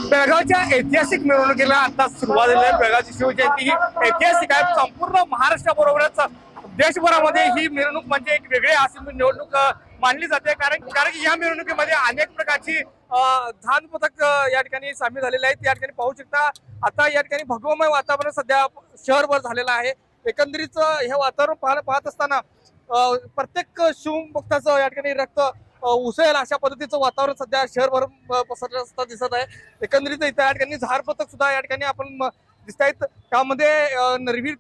बेळगावच्या ऐतिहासिक मिरवणुकीला आता सुरुवात झाली आहे। बेळगावची शिवजयंती ही ऐतिहासिक आहे। संपूर्ण महाराष्ट्राबरोबरच देशभरामध्ये ही मिरवणूक म्हणजे एक वेगळी अशी निवडणूक मानली जाते। कारण या मिरवणुकीमध्ये अनेक प्रकारची धान पथक या ठिकाणी सामील झालेले आहेत। या ठिकाणी पाहू शकता आता या ठिकाणी भगवमय वातावरण सध्या शहरभर झालेलं आहे। एकंदरीत हे वातावरण पाहत असताना प्रत्येक शिवभक्ताचं या ठिकाणी रक्त उसळेल अशा पद्धतीचं वातावरण सध्या शहरभर पसरलं असता दिसत आहे। एकंदरीत इथं या ठिकाणी झार पथक सुद्धा या ठिकाणी आपण दिसत आहेत। त्यामध्ये नरवीर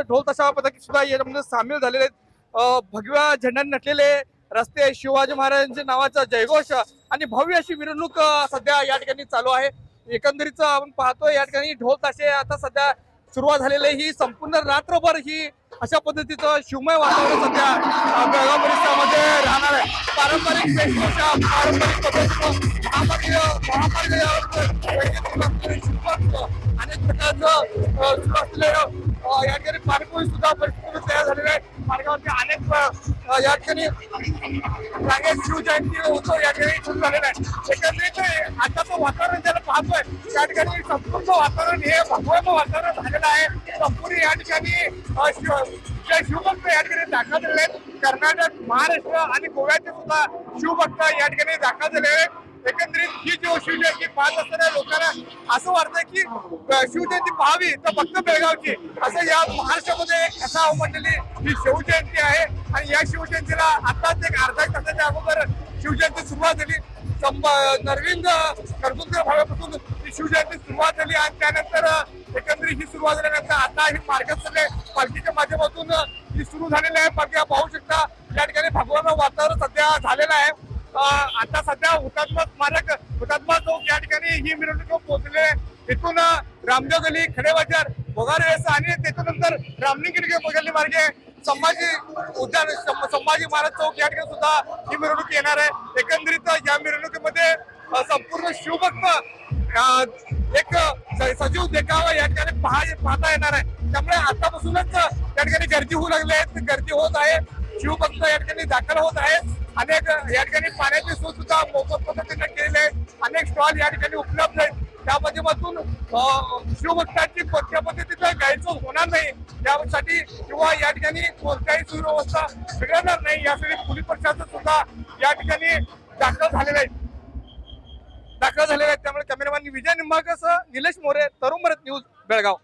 ढोल ताशा पथक सुद्धा यामध्ये सामील झालेले आहेत। भगव्या झेंड्याने नटलेले रस्ते, शिवाजी महाराजांच्या नावाचा जयघोष आणि भव्य अशी मिरवणूक सध्या या ठिकाणी चालू आहे। एकंदरीत आपण पाहतोय या ठिकाणी ढोल ताशे आता सध्या सुरुवात झालेली ही संपूर्ण रात्रभर ही अशा पद्धतीचं शिवमय वातावरण सध्या बेळगाव परिसरामध्ये राहणार आहे। पारंपरिक वेशभूषा, पारंपरिक पद्धतीनं अनेक प्रकारचं या ठिकाणी पाणीपुरी सुद्धा परिस्थिती तयार झालेली आहे। मार्गावरती अनेक या ठिकाणी शिवजयंती उत्सव या ठिकाणी सुरू झालेला आहे। एकंदरीत आताचं वातावरण ज्याला पाहतोय त्या ठिकाणी संपूर्ण वातावरण हे भगवं वातावरण झालेलं आहे। संपूर्ण या ठिकाणी शिवभक्त या ठिकाणी दाखल झालेले आहेत। कर्नाटक, महाराष्ट्र आणि गोव्याचे सुद्धा शिवभक्त या ठिकाणी दाखल झालेले आहेत। एकंदरीत ही जी शिवजयंती पाहत असताना लोकांना असं वाटतं की शिवजयंती पाहावी तर फक्त बेळगावची, असं या महाराष्ट्रामध्ये असा अवमंडली ही शिवजयंती आहे। आणि या शिवजयंतीला आताच एक अर्धा तासाच्या अगोदर शिवजयंती सुरुवात झाली। नरविंद करगुंदे भागापासून ही शिवजयंती सुरुवात झाली आणि त्यानंतर एकंदरीत ही सुरुवात झाल्यानंतर आता ही मार्गस्थाने पालखीच्या माध्यमातून ही सुरू झालेली आहे। पालखी पाहू शकता या ठिकाणी भगवान वातावरण सध्या झालेलं आहे। आता सध्या हुतात्मा स्मारक, हुतात्मा चौक या ठिकाणी ही मिरवणूक पोहोचले। इथून रामदेव गली, खडे बाजार, भोगारे आणि त्याच्यानंतर रामलिंग गल्ली मार्गे संभाजी उद्यान, संभाजी महाराज चौक या ठिकाणी सुद्धा ही मिरवणूक येणार आहे। एकंदरीत या मिरवणुकीमध्ये संपूर्ण शिवभक्त एक सजीव देखावा या ठिकाणी पाहता येणार आहे। त्यामुळे आतापासूनच या ठिकाणी गर्दी होऊ लागली आहे, गर्दी होत आहे। शिवभक्त या ठिकाणी दाखल होत आहे। अनेक या ठिकाणी पाण्याची सोय सुद्धा मोफत पद्धतीने केलेली आहे। अनेक स्टॉल या ठिकाणी उपलब्ध आहेत। त्या माध्यमातून शिवभक्तांची कोणत्या पद्धतीचं गैरसोय होणार नाही यासाठी किंवा या ठिकाणी कोणत्याही सुव्यवस्था बिघडणार नाही यासाठी पोलीस प्रशासन सुद्धा या ठिकाणी दाखल झालेले आहेत। त्यामुळे कॅमेरामॅन विजय निंबाळकर, निलेश मोरे, तरुण भारत न्यूज, बेळगाव।